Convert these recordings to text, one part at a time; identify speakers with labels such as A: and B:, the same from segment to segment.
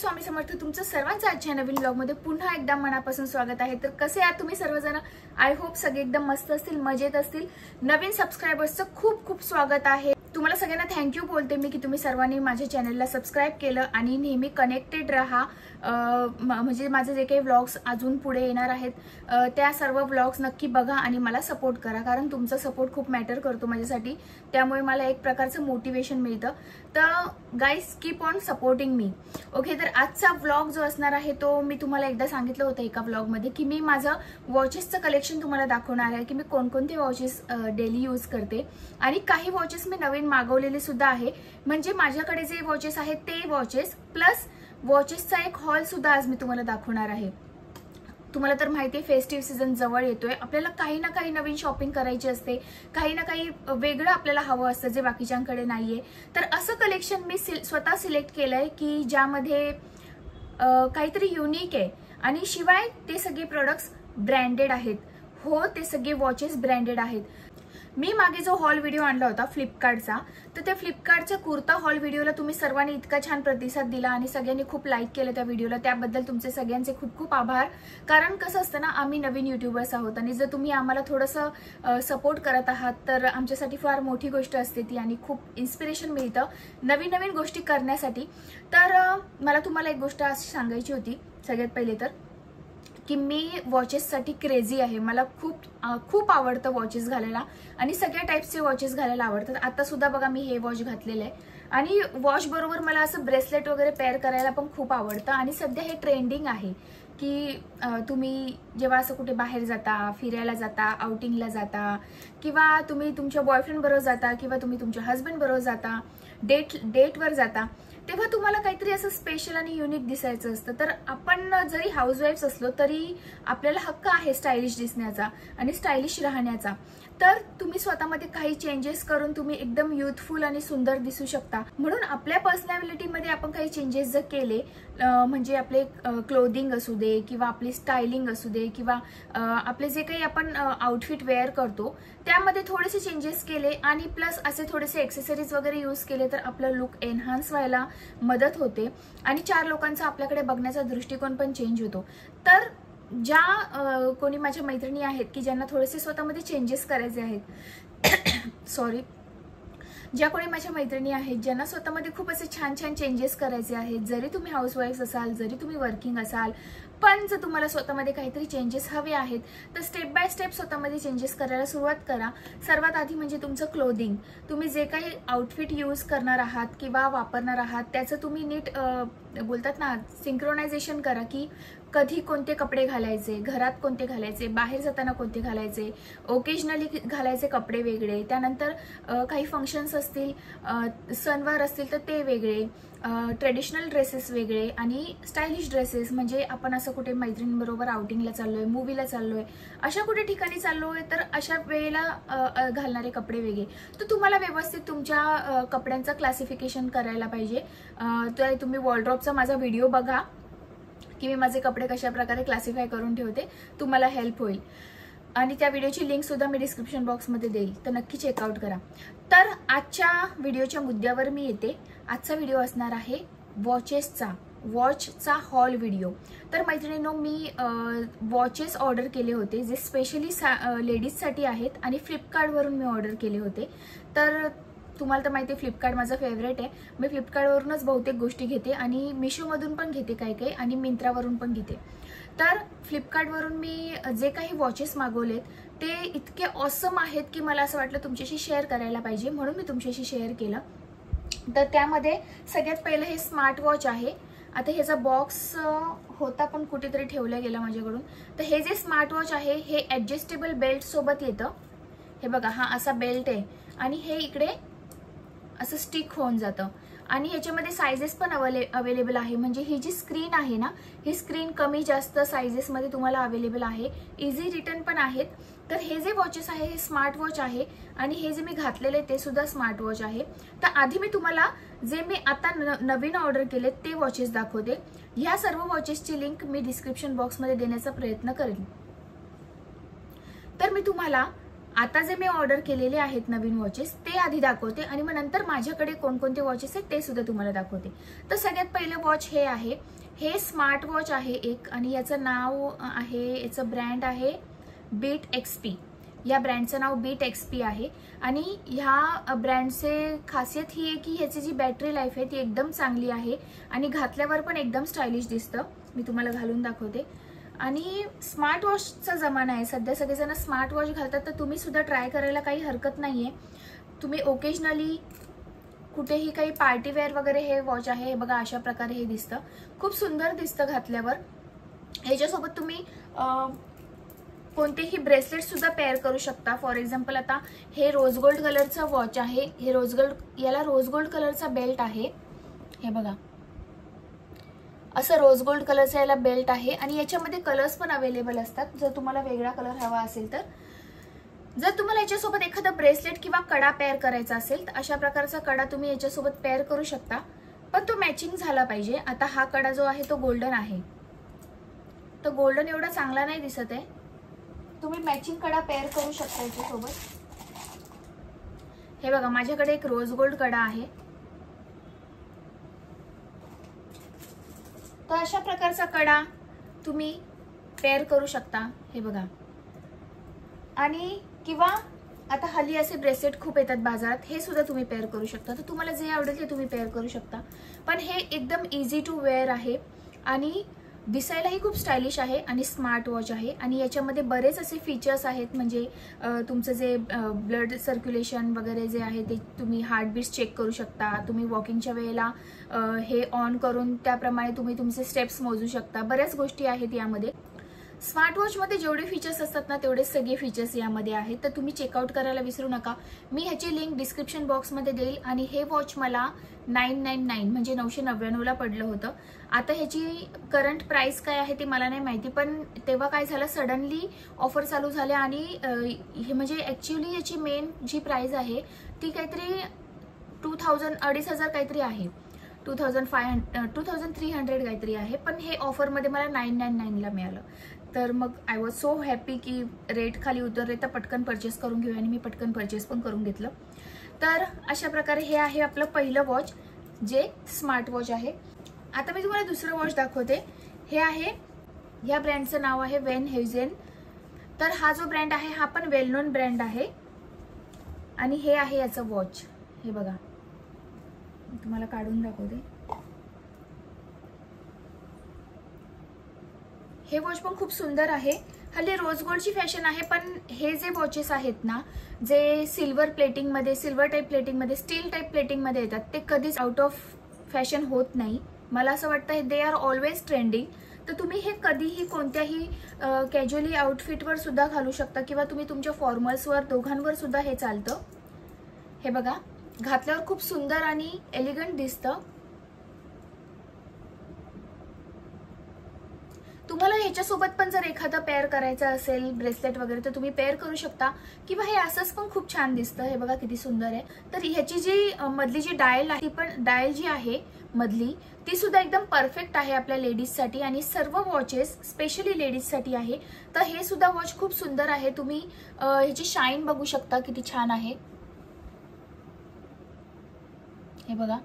A: स्वामी समर्थ तुमचं सर्वांचं आजच्या नवीन व्लॉग मध्ये पुन्हा एकदा मनापासून स्वागत आहे। तर कसे आहात तुम्ही सर्वजण? आय होप सगळे एकदम मस्त असतील, मजेत असतील। नवीन सबस्क्रायबर्सचं खूप खूप स्वागत आहे। तुम्हाला सगळ्यांना थँक्यू बोलते मी की तुम्ही सर्वांनी माझ्या चॅनलला सबस्क्राइब केलं आणि नेहमी कनेक्टेड राहा। म्हणजे माझे जे काही व्लॉग्स अजून पुढे येणार आहेत त्या सर्व व्लॉग्स नक्की बघा आणि मला सपोर्ट करा, कारण तुमचा सपोर्ट खूप मॅटर करतो माझ्यासाठी। त्यामुळे मला एक प्रकारचं मोटिवेशन मिळतं। तर guys keep on supporting me. Okay, तर आजचा व्लॉग जो असणार आहे तो मी तुम्हाला एकदा सांगितलं होतं एका व्लॉग मध्ये की मी माझं वॉचेसचं कलेक्शन तुम्हाला दाखवणार आहे की मी कोणकोणते वॉचेस डेली यूज करते आणि काही वॉचेस मी नवीन मागवलेले सुद्धा आहे। म्हणजे माझ्याकडे जे वॉचेस आहेत ते वॉचेस प्लस वॉचेसचा एक हॉल सुद्धा आज मी तुम्हाला दाखवणार आहे। तुम्हाला तर माहिती आहे फेस्टिव्ह सीजन जवळ येतोय, आपल्याला काही ना काही नवीन शॉपिंग करायची असते, काही ना काही वेगळं आपल्याला हवं असतं जे बाकीच्यांकडे नाहीये। तर असं कलेक्शन मी स्वतः सिलेक्ट केलंय की ज्यामध्ये काहीतरी युनिक आहे आणि शिवाय ते सगळे प्रोडक्ट्स ब्रँडेड आहेत। हो, ते सगळे वॉचेस ब्रँडेड आहेत। मी मागे जो हॉल व्हिडिओ आणला होता फ्लिपकार्टचा, तर त्या फ्लिपकार्टच्या कुर्ता हॉल व्हिडिओला तुम्ही सर्वांनी इतका छान प्रतिसाद दिला आणि सगळ्यांनी खूप लाईक केलं त्या व्हिडिओला, त्याबद्दल तुमचे सगळ्यांचे खूप खूप आभार। कारण कसं असतं ना, आम्ही नवीन युट्यूबर्स आहोत आणि जर तुम्ही आम्हाला थोडंसं सपोर्ट करत आहात तर आमच्यासाठी फार मोठी गोष्ट असते ती आणि खूप इन्स्पिरेशन मिळतं नवीन नवीन गोष्टी करण्यासाठी। तर मला तुम्हाला एक गोष्ट अशी सांगायची होती सगळ्यात पहिले तर की मी वॉचेससाठी क्रेझी आहे। मला खूप आवडतं वॉचेस घालायला आणि सगळ्या टाइप्सचे वॉचेस घालायला आवडतात। आता सुद्धा बघा मी हे वॉच घातलेलं आहे आणि वॉच बरोबर मला असं ब्रेसलेट वगैरे पेअर करायला पण खूप आवडतं। आणि सध्या हे ट्रेंडिंग आहे की तुम्ही जेव्हा असं कुठे बाहेर जाता, फिरायला जाता, आउटिंगला जाता किंवा तुम्ही तुमच्या बॉयफ्रेंड बरोबर जाता किंवा तुम्ही तुमच्या हस्बंड बरोबर जाता, डेटवर जाता, तेव्हा तुम्हाला काहीतरी असं स्पेशल आणि युनिक दिसायचं असतं। तर आपण जरी हाऊसवाईफ्स असलो तरी आपल्याला हक्क आहे स्टायलिश दिसण्याचा आणि स्टायलिश राहण्याचा। तर तुम्ही स्वतःमध्ये काही चेंजेस करून तुम्ही एकदम युथफुल आणि सुंदर दिसू शकता। म्हणून आपल्या पर्सनॅलिटीमध्ये आपण काही चेंजेस जर केले, म्हणजे आपले क्लोदिंग असू दे किंवा आपली स्टायलिंग असू दे किंवा आपले जे काही आपण आउटफिट वेअर करतो त्यामध्ये थोडेसे चेंजेस केले आणि प्लस असे थोडेसे एक्सेसरीज वगैरे यूज केले तर आपलं लुक एनहान्स व्हायला मदत होते आणि चार लोकांचा आपल्याकडे बघण्याचा दृष्टिकोन पण चेंज होतो। तर ज्या कोणी माझ्या मैत्रिणी आहेत की ज्यांना थोडेसे स्वतःमध्ये चेंजेस करायचे आहेत सॉरी ज्या कोणी माझ्या मैत्रिणी आहेत ज्यांना स्वतःमध्ये खूप असे छान छान चेंजेस करायचे आहेत, जरी तुम्ही हाऊसवाईफ असाल, जरी तुम्ही वर्किंग असाल, पण जर तुम्हाला स्वतःमध्ये काहीतरी चेंजेस हवे आहेत तर स्टेप बाय स्टेप स्वतःमध्ये चेंजेस करायला सुरुवात करा। सर्वात आधी म्हणजे तुमचं क्लोदिंग, तुम्ही जे काही आउटफिट यूज करणार आहात किंवा वापरणार आहात त्याचं तुम्ही नीट बोलतात ना सिंक्रोनायझेशन करा की कधी कोणते कपडे घालायचे, घरात कोणते घालायचे, बाहेर जाताना कोणते घालायचे, ओकेजनली घालायचे कपडे वेगळे, त्यानंतर काही फंक्शन्स असतील, सणवार असतील तर ते वेगळे, ट्रेडिशनल ड्रेसेस वेगळे आणि स्टायलिश ड्रेसेस म्हणजे आपण असं कुठे मैत्रिणींबरोबर आउटिंगला चाललोय, मूवीला चाललोय, अशा कुठे ठिकाणी चाललोय तर अशा वेळेला घालणारे कपडे वेगळे। तर तुम्हाला व्यवस्थित तुमच्या कपड्यांचं क्लासिफिकेशन करायला पाहिजे। तर तुम्ही वॉर्डरोबचा माझा व्हिडिओ बघा की मी माझे कपडे कशा प्रकारे क्लासिफाय करून ठेवते, तुम्हाला हेल्प होईल आणि त्या व्हिडिओची लिंक सुद्धा मी डिस्क्रिप्शन बॉक्समध्ये देईल, तर नक्की चेकआउट करा। तर आजच्या व्हिडिओच्या मुद्द्यावर मी येते। आजचा व्हिडिओ असणार आहे वॉचचा हॉल व्हिडिओ। तर मैत्रिणींनो, मी वॉचेस ऑर्डर केले होते जे स्पेशली लेडीजसाठी आहेत आणि फ्लिपकार्टवरून मी ऑर्डर केले होते। तर तुम्हाला तर माहिती आहे फ्लिपकार्ट माझं फेवरेट आहे, मी फ्लिपकार्टवरूनच बहुतेक गोष्टी घेते आणि मिशोमधून पण घेते काही आणि मिंत्रावरून पण घेते। तर फ्लिपकार्टवरून मी जे काही वॉचेस मागवलेत ते इतके ऑसम आहेत की मला असं वाटलं तुमच्याशी शेअर करायला पाहिजे, म्हणून मी तुमच्याशी शेअर केलं। तर त्यामध्ये सगळ्यात पहिलं हे स्मार्ट वॉच आहे। आता ह्याचा बॉक्स होता पण कुठेतरी ठेवला गेला माझ्याकडून। तर हे जे स्मार्ट वॉच आहे हे ॲडजस्टेबल बेल्ट सोबत येतं। हे बघा, हा असा बेल्ट आहे आणि हे इकडे असं स्टिक होऊन जातं आणि ह्याच्यामध्ये साइजेस पण अवेलेबल आहे। म्हणजे ही जी स्क्रीन आहे ना, ही स्क्रीन कमी जास्त साइजेसमध्ये तुम्हाला अवेलेबल आहे, इझी रिटर्न पण आहेत। तर हे जे वॉचेस आहे हे स्मार्ट वॉच आहे आणि हे जे मी घातलेले ते सुद्धा स्मार्ट वॉच आहे। तर आधी मी तुम्हाला जे मी आता नवीन ऑर्डर केले ते वॉचेस दाखवते। ह्या सर्व वॉचेसची लिंक मी डिस्क्रिप्शन बॉक्समध्ये देण्याचा प्रयत्न करेन। तर मी तुम्हाला आता जे मी ऑर्डर केलेले आहेत नवीन वॉचेस ते आधी दाखवते आणि मग नंतर माझ्याकडे कोणकोणते वॉचेस आहेत ते सुद्धा तुम्हाला दाखवते. तर सगळ्यात पहिलं वॉच हे आहे. हे स्मार्ट वॉच आहे एक आणि याचं नाव आहे, याचं ब्रँड आहे बीट एक्सपी. या ब्रँडचं नाव बीट एक्सपी आहे आणि ह्या ब्रँडचे खासियत ही आहे की ह्याची जी बॅटरी लाईफ आहे ती एकदम चांगली आहे आणि घातल्यावर पण एकदम स्टायलिश दिसतं. मी तुम्हाला घालून दाखवते. आणि स्मार्ट वॉचचा जमाना आहे सध्या, सगळेजण स्मार्ट वॉच घालतात, तर तुम्ही सुद्धा ट्राय करायला काही हरकत नाहीये. तुम्ही ओकेजनली कुठेही काही पार्टी वेअर वगैरे हे वॉच आहे. हे बघा अशा प्रकारे हे दिसतं, खूप सुंदर दिसतं घातल्यावर. ह्याच्यासोबत तुम्ही कोणतेही ब्रेसलेट सुद्धा पेअर करू शकता. फॉर एक्झाम्पल आता हे रोज गोल्ड कलरचं वॉच आहे. हे रोज गोल्ड, याला रोज गोल्ड कलरचा बेल्ट आहे. हे बघा असं रोज गोल्ड कलरचा याला बेल्ट आहे आणि याच्यामध्ये कलर्स पण अवेलेबल असतात जर तुम्हाला वेगळा कलर हवा असेल तर. जर तुम्हाला याच्यासोबत एखादा ब्रेसलेट किंवा कडा पेअर करायचा असेल तर अशा प्रकारचा कडा तुम्ही याच्यासोबत पेअर करू शकता, पण तो मॅचिंग झाला पाहिजे. आता हा कडा जो आहे तो गोल्डन आहे, तो गोल्डन एवढा चांगला नाही दिसत आहे. तुम्ही मॅचिंग कडा पेअर करू शकता याच्यासोबत. हे बघा माझ्याकडे एक रोज गोल्ड कडा आहे. तर अशा प्रकारचा कडा तुम्ही पेअर करू शकता. हे बघा. आणि किंवा आता हल्ली असे ब्रेसलेट खूप येतात बाजारात, हे सुद्धा तुम्ही पेअर करू शकता. तर तुम्हाला जे आवडेल ते तुम्ही पेअर करू शकता. पण हे एकदम इझी टू वेअर आहे आणि दिसायलाही खूप स्टायलिश आहे आणि स्मार्ट वॉच आहे. आणि याच्यामध्ये बरेच असे फीचर्स आहेत, म्हणजे तुमचं जे ब्लड सर्क्युलेशन वगैरे जे आहे ते तुम्ही हार्टबीट्स चेक करू शकता. तुम्ही वॉकिंगच्या वेळेला हे ऑन करून त्याप्रमाणे तुम्ही तुमचे स्टेप्स मोजू शकता. बऱ्याच गोष्टी आहेत यामध्ये. स्मार्ट वॉचमध्ये जेवढे फीचर्स असतात ना तेवढे सगळे फीचर्स यामध्ये आहेत. तर तुम्ही चेकआउट करायला विसरू नका. मी ह्याची लिंक डिस्क्रिप्शन बॉक्समध्ये देईल. आणि हे वॉच मला 999 म्हणजे 999ला पडलं होतं. आता ह्याची करंट प्राइस काय आहे ते मला नाही माहिती, पण तेव्हा काय झालं सडनली ऑफर चालू झाल्या आणि हे म्हणजे ॲक्च्युली याची मेन जी प्राइस आहे ती काहीतरी 2,000 काहीतरी आहे, 2,300 काहीतरी आहे. पण हे ऑफरमध्ये मला 999ला मिळालं. तर मग आय वॉज सो हॅपी की रेट खाली उतरले तर पटकन परचेस करून घेऊया. आणि मी पटकन परचेस पण करून घेतलं. तर अशा प्रकारे हे आहे आपलं पहिलं वॉच जे स्मार्ट वॉच आहे. आता मी तुम्हाला दुसरं वॉच दाखवते. हे आहे, ह्या ब्रँडचं नाव आहे वेन हेझेन. तर हा जो ब्रँड आहे हा पण वेल नोन ब्रँड आहे. आणि हे आहे याचं वॉच. हे बघा मी तुम्हाला काढून दाखवते. हे वॉच पण खूप सुंदर आहे. हल्ली रोज गोल्डची फॅशन आहे, पण हे जे वॉचेस आहेत ना जे सिल्वर प्लेटिंगमध्ये, सिल्वर टाईप प्लेटिंगमध्ये, स्टील टाईप प्लेटिंगमध्ये येतात ते कधीच आउट ऑफ फॅशन होत नाही. मला असं वाटतं दे आर ऑलवेज ट्रेंडिंग. तर तुम्ही हे कधीही कोणत्याही कॅज्युअली आउटफिटवर सुद्धा घालू शकता किंवा तुम्ही तुमच्या फॉर्मल्सवर दोघांवर सुद्धा हे चालतं. हे बघा घातल्यावर खूप सुंदर आणि एलिगंट दिसतं. तुम्हाला ह्याच्यासोबत पण जर एखादा पेअर करायचा असेल ब्रेसलेट वगैरे तर तुम्ही पेअर करू शकता किंवा हे असंच पण खूप छान दिसतं. हे बघा किती सुंदर आहे. तर ह्याची जी मधली जी डायल आहे ती पण डायल जी आहे मधली ती सुद्धा एकदम परफेक्ट आहे आपल्या लेडीजसाठी आणि सर्व वॉचेस स्पेशली लेडीजसाठी आहे. तर हे सुद्धा वॉच खूप सुंदर आहे. तुम्ही ह्याची शाईन बघू शकता किती छान आहे. हे बघा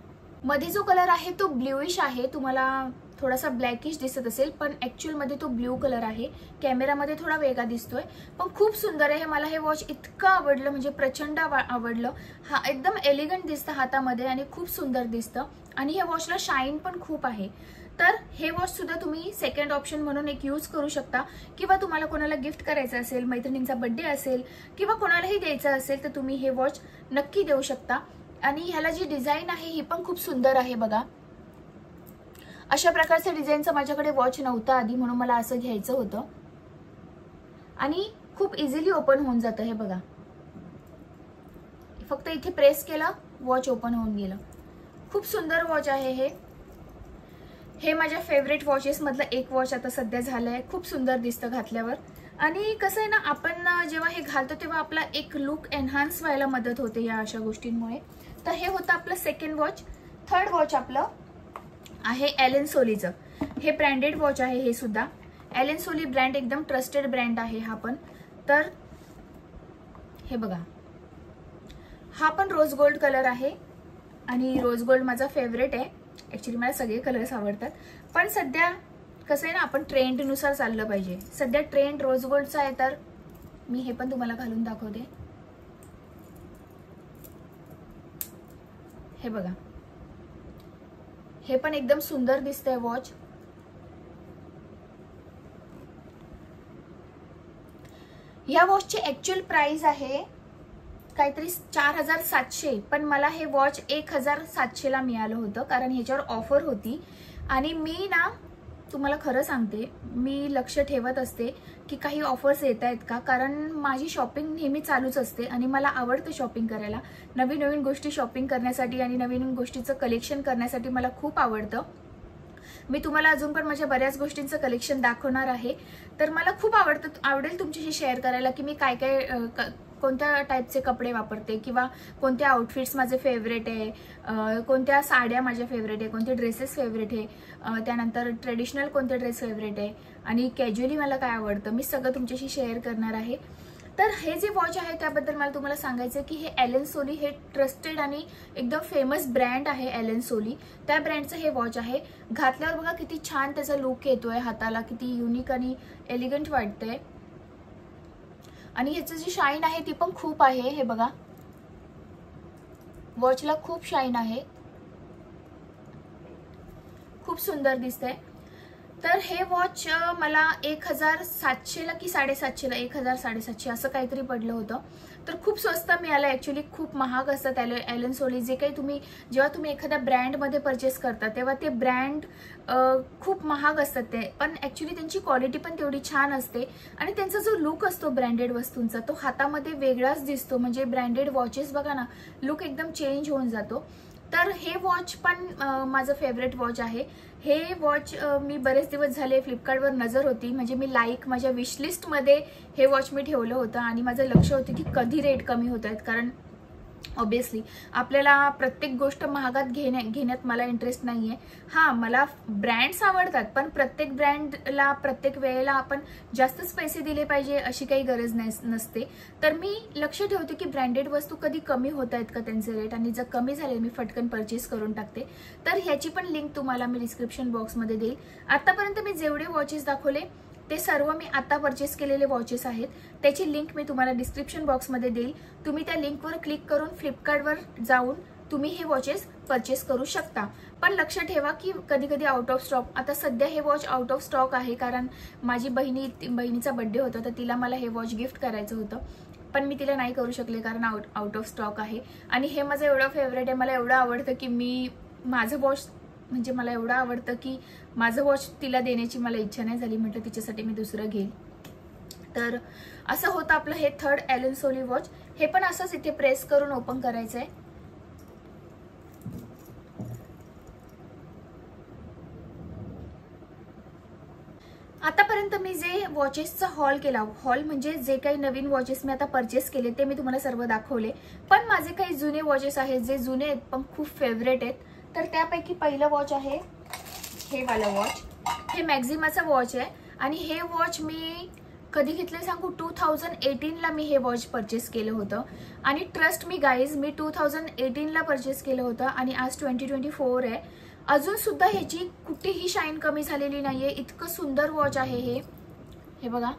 A: मध्ये जो कलर आहे तो ब्ल्यूइश आहे. तुम्हाला थोडासा ब्लॅकिश दिसत असेल पण ऍक्च्युअल मध्ये तो ब्ल्यू कलर आहे. कॅमेरामध्ये थोडा वेगळा दिसतोय पण खूप सुंदर आहे. मला हे वॉच इतकं आवडलं म्हणजे प्रचंड आवडलं. हा एकदम एलिगंट दिसतं हातामध्ये आणि खूप सुंदर दिसतं आणि या वॉचला शाईन पण खूप आहे. तर हे वॉच सुद्धा तुम्ही सेकंड ऑप्शन म्हणून एक यूज करू शकता किंवा तुम्हाला कोणाला गिफ्ट करायचं असेल, मैत्रिणींचा बर्थडे असेल किंवा कोणालाही द्यायचं असेल तर तुम्ही हे वॉच नक्की देऊ शकता. आणि ह्याला जी डिझाईन आहे ही पण खूप सुंदर आहे. बघा अशा प्रकारच्या डिझाईनचं माझ्याकडे वॉच नव्हतं आधी म्हणून मला असं घ्यायचं होतं आणि खूप इझिली ओपन होऊन जातं. हे बघा फक्त इथे प्रेस केलं वॉच ओपन होऊन गेलं. खूप सुंदर वॉच आहे हे माझ्या फेवरेट वॉचेस मधलं एक वॉच आता सध्या झालंय. खूप सुंदर दिसतं घातल्यावर. आणि कसं आहे ना आपण जेव्हा हे घालतो तेव्हा आपला एक लुक एनहान्स व्हायला मदत होते या अशा गोष्टींमुळे. तर हे होतं आपलं सेकंड वॉच. थर्ड वॉच आपलं आहे ॲलन सोलीचं. हे ब्रँडेड वॉच आहे. हे सुद्धा ॲलन सोली ब्रँड एकदम ट्रस्टेड ब्रँड आहे हा पण. तर हे बघा, हा पण रोज गोल्ड कलर आहे आणि रोज गोल्ड माझा फेवरेट आहे. ऍक्च्युली मला सगळे कलर्स आवडतात, पण सध्या कसं आहे ना, आपण ट्रेंडनुसार चाललं पाहिजे. सध्या ट्रेंड रोज गोल्डचा आहे, तर मी हे पण तुम्हाला घालून दाखवते. हे बघा, हे पण एकदम सुंदर दिसतंय वॉच. या वॉचची ऍक्च्युअल प्राइस आहे काहीतरी 4700, पण मला हे वॉच 1700 ला मिळालं होतं, कारण ह्याच्यावर ऑफर होती. आणि मी ना तुम्हाला खरं सांगते, मी लक्ष ठेवत असते की काही ऑफर्स येत आहेत का, कारण माझी शॉपिंग नेहमी चालूच असते आणि मला आवडतं शॉपिंग करायला. नवीन नवीन गोष्टी शॉपिंग करण्यासाठी आणि नवीन नवीन गोष्टीचं कलेक्शन करण्यासाठी मला खूप आवडतं. मी तुम्हाला अजून पण माझ्या बऱ्याच गोष्टींचं कलेक्शन दाखवणार आहे, तर मला खूप आवडेल तुमच्याशी शेअर करायला की मी काय काय कोणत्या टाईपचे कपडे वापरते किंवा कोणत्या आउटफिट्स माझे फेवरेट आहे, कोणत्या साड्या माझ्या फेवरेट आहे, कोणते ड्रेसेस फेवरेट आहे, त्यानंतर ट्रेडिशनल कोणते ड्रेस फेवरेट आहे आणि कॅज्युअली मला काय आवडतं, मी सगळं तुमच्याशी शेअर करणार आहे. तर हे जे वॉच आहे त्याबद्दल मला तुम्हाला सांगायचं की हे ॲलन सोली, हे ट्रस्टेड आणि एकदम फेमस ब्रँड आहे ॲलन सोली. त्या ब्रँडचं हे वॉच आहे. घातल्यावर बघा किती छान त्याचा लुक येतोय हाताला, किती युनिक आणि एलिगंट वाटतंय. आणि ह्याचं जी शाईन आहे ती पण खूप आहे. हे बघा, वॉचला खूप शाईन आहे, खूप सुंदर दिसतंय. तर हे वॉच मला 1700 ला की 750 ला, 1700 असं काहीतरी पडलं होतं. तर खूप स्वस्त मिळालं. ऍक्च्युली खूप महाग असतात ॲलन सोली. जे काही जेव्हा तुम्ही एखाद्या ब्रँडमध्ये परचेस करता तेव्हा ते ब्रँड खूप महाग असतात ते, पण ऍक्च्युली त्यांची क्वालिटी पण तेवढी छान असते आणि त्यांचा जो लुक असतो ब्रँडेड वस्तूंचा तो हातामध्ये वेगळाच दिसतो. म्हणजे ब्रँडेड वॉचेस बघा ना, लुक एकदम चेंज होऊन जातो. तर हे वॉच पण माझं फेवरेट वॉच आहे. हे वॉच मी बरेच दिवस झाले फ्लिपकार्टवर नजर होती, म्हणजे मी माझ्या विशलिस्टमध्ये हे वॉच मी ठेवलं होतं आणि माझं लक्ष होतं की कधी रेट कमी होत आहेत. कारण ऑब्विसली आपल्याला प्रत्येक गोष्ट महागात घेण्यात मला इंटरेस्ट नाहीये. हां, मला ब्रँड्स आवडतात, पण प्रत्येक ब्रँडला प्रत्येक वेळेला आपण जास्तच पैसे दिले पाहिजे अशी काही गरज नसते. तर मी लक्ष ठेवते की ब्रँडेड वस्तू कधी कमी होत आहेत का त्यांचे रेट, आणि जर कमी झाले मी फटकन परचेस करून टाकते. तर ह्याची पण लिंक तुम्हाला मी डिस्क्रिप्शन बॉक्समध्ये देईल. आतापर्यंत मी जेवढे वॉचेस दाखवले ते सर्व मी आता परचेस केलेले वॉचेस आहेत. त्याची लिंक मी तुम्हाला डिस्क्रिप्शन बॉक्समध्ये देईल. तुम्ही त्या लिंकवर क्लिक करून फ्लिपकार्टवर जाऊन तुम्ही हे वॉचेस परचेस करू शकता. पण लक्ष ठेवा की कधी कधी आउट ऑफ स्टॉक, आता सध्या हे वॉच आउट ऑफ स्टॉक आहे, कारण माझी बहिणीचा बर्थडे होता, तर तिला मला हे वॉच गिफ्ट करायचं होतं, पण मी तिला नाही करू शकले कारण आउट ऑफ स्टॉक आहे. आणि हे माझं एवढं फेवरेट आहे, मला एवढं आवडतं की मी माझं वॉच, म्हणजे मला एवढं आवडतं की माझं वॉच तिला देण्याची मला इच्छा नाही झाली, म्हटलं तिच्यासाठी मी दुसरं घेईन. तर असं होतं आपलं हे थर्ड ॲलन सोली वॉच. हे पण असंच इथे प्रेस करून ओपन करायचं आहे. आतापर्यंत मी जे वॉचेसचा हॉल म्हणजे जे काही नवीन वॉचेस मी आता परचेस केले ते मी तुम्हाला सर्व दाखवले. पण माझे काही जुने वॉचेस आहेत जे जुने आहेत पण खूप फेवरेट आहेत. तर त्यापैकी पहिलं वॉच आहे हे वालं वॉच. हे मॅक्झिमाचं वॉच आहे आणि हे वॉच मी कधी घेतले सांगू, 2018 ला मी हे वॉच परचेस केलं होतं. आणि ट्रस्ट मी गाईज, मी 2018 ला परचेस केलं होतं आणि आज 2024 आहे. अजून सुद्धा ह्याची कुठेही शाईन कमी झालेली नाहीये. इतकं सुंदर वॉच आहे हे बघा.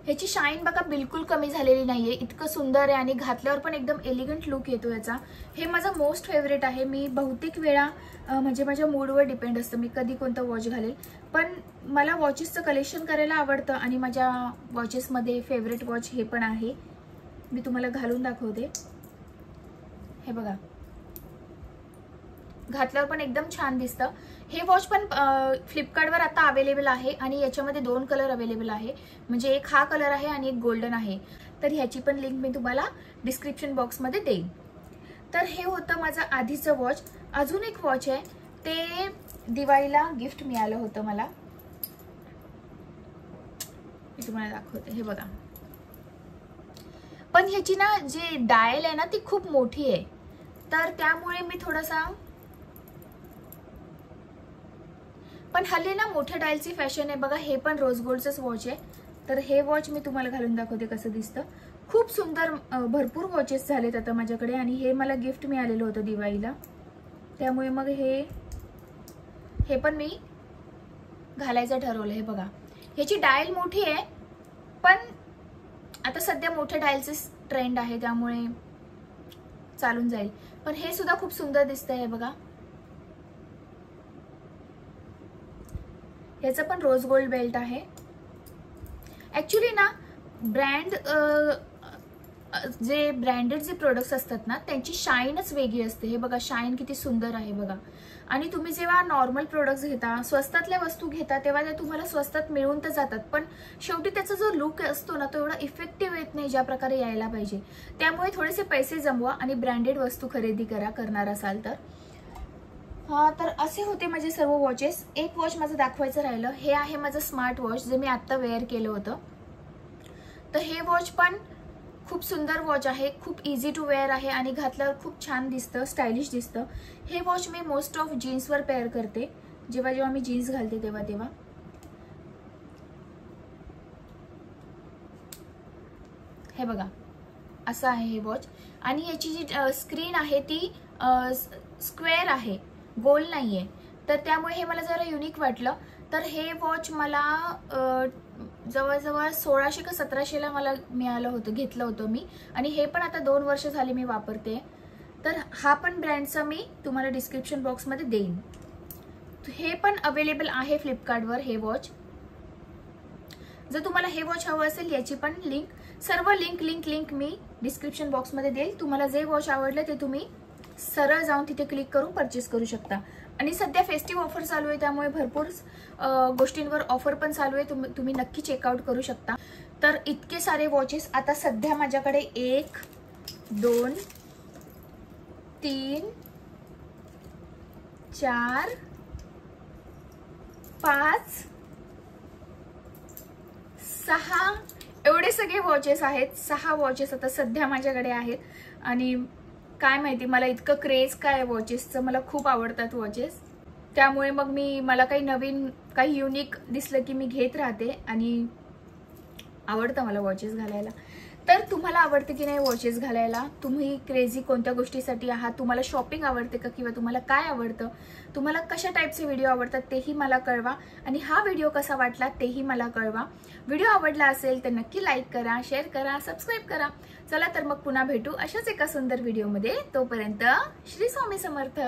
A: ह्याची शाईन बघा बिलकुल कमी झालेली नाहीये. इतकं सुंदर आहे आणि घातल्यावर पण एकदम एलिगंट लुक येतो याचा. हे माझं मोस्ट फेवरेट आहे. मी बहुतेक वेळा म्हणजे माझ्या मूडवर डिपेंड असतं मी कधी कोणतं वॉच घालेल, पण मला वॉचेसचं कलेक्शन करायला आवडतं आणि माझ्या वॉचेसमध्ये फेवरेट वॉच हे पण आहे. मी तुम्हाला घालून दाखवते. हे बघा, घातल्यावर पण एकदम छान दिसतं. हे वॉच पण फ्लिपकार्टवर आता अवेलेबल आहे आणि याच्यामध्ये 2 कलर अवेलेबल आहे. म्हणजे एक हा कलर आहे आणि एक गोल्डन आहे. तर ह्याची पण लिंक मी तुम्हाला डिस्क्रिप्शन बॉक्समध्ये देईन. तर हे होतं माझं आधीचं वॉच. अजून एक वॉच आहे, ते दिवाळीला गिफ्ट मिळालं होतं मला. मी तुम्हाला दाखवते. हे बघा, पण ह्याची ना जी डायल आहे ना ती खूप मोठी आहे, तर त्यामुळे मी थोडासा पण हल्ली ना मोठ्या डायलची फॅशन आहे बघा. हे पण रोज गोल्डचंच वॉच आहे. तर हे वॉच मी तुम्हाला घालून दाखवते कसं दिसतं. खूप सुंदर भरपूर वॉचेस झालेत आता माझ्याकडे आणि हे मला गिफ्ट मिळालेलं होतं दिवाळीला. त्यामुळे मग हे पण मी घालायचं ठरवलं. हे बघा, ह्याची डायल मोठी आहे पण आता सध्या मोठ्या डायलचे ट्रेंड आहे त्यामुळे चालून जाईल. पण हे सुद्धा खूप सुंदर दिसतंय. हे बघा, ह्याचं पण रोज गोल्ड बेल्ट आहे. ऍक्च्युली ना जे ब्रँडेड जे प्रोडक्ट्स असतात ना त्यांची शाईनच वेगळी असते. हे बघा, शाईन किती सुंदर आहे बघा. आणि तुम्ही जेव्हा नॉर्मल प्रोडक्ट्स घेता, स्वस्तातल्या वस्तू घेता, तेव्हा ते तुम्हाला स्वस्तात मिळून तर जातात, पण शेवटी त्याचा जो लुक असतो ना तो एवढा इफेक्टिव्ह येत नाही ज्या प्रकारे यायला पाहिजे. त्यामुळे थोडेसे पैसे जमवा आणि ब्रँडेड वस्तू खरेदी करणार असाल तर. हा, तर असे होते माझे सर्व वॉचेस. एक वॉच माझं दाखवायचं राहिलं. हे आहे माझं स्मार्ट वॉच जे मी आत्ता वेअर केलं होतं. तर हे वॉच पण खूप सुंदर वॉच आहे. खूप इझी टू वेअर आहे आणि घातल्यावर खूप छान दिसतं, स्टायलिश दिसतं. हे वॉच मी मोस्ट ऑफ जीन्सवर पेअर करते. जेव्हा मी जीन्स घालते तेव्हा. हे बघा, असं आहे हे वॉच. आणि याची जी स्क्रीन आहे ती स्क्वेअर आहे, गोल नाहीये. तर त्यामुळे हे मला जरा युनिक वाटलं. तर हे वॉच मला जवळजवळ 1600 का 1700ला मला मिळालं होतं, घेतलं होतं मी. आणि हे पण आता 2 वर्ष झाले मी वापरते. तर हा पण ब्रँडचा मी तुम्हाला डिस्क्रिप्शन बॉक्समध्ये देईन. हे पण अवेलेबल आहे फ्लिपकार्टवर हे वॉच. जर तुम्हाला हे वॉच हवं असेल याची पण सर्व लिंक मी डिस्क्रिप्शन बॉक्समध्ये देईल. तुम्हाला जे वॉच आवडलं ते तुम्ही सरळ जाऊन तिथे क्लिक करून परचेस करू शकता. आणि सध्या फेस्टिव्ह ऑफर चालू आहे त्यामुळे भरपूर गोष्टींवर ऑफर पण चालू आहे. तुम्ही नक्की चेकआउट करू शकता. तर इतके सारे वॉचेस आता सध्या माझ्याकडे 1 2 3 4 5 6 एवढे सगळे वॉचेस आहेत. 6 वॉचेस आता सध्या माझ्याकडे आहेत. आणि काय माहिती मला इतकं क्रेज काय वॉचेसचं. मला खूप आवडतात वॉचेस. त्यामुळे मग मला काही नवीन काही युनिक दिसलं की मी घेत राहते आणि आवडतं मला वॉचेस घालायला. तर तुम्हाला आवडते की नाही वॉचेस घालायला? तुम्ही क्रेझी कोणत्या गोष्टीसाठी आहात? तुम्हाला शॉपिंग आवडते का किंवा तुम्हाला काय आवडतं? तुम्हाला कशा टाईपचे व्हिडिओ आवडतात तेही मला कळवा. आणि हा व्हिडिओ कसा वाटला तेही मला कळवा. व्हिडिओ आवडला असेल तर नक्की लाईक करा, शेअर करा, सबस्क्राईब करा. चला तर मग पुन्हा भेटू अशाच एका सुंदर व्हिडिओमध्ये. तोपर्यंत श्री स्वामी समर्थ.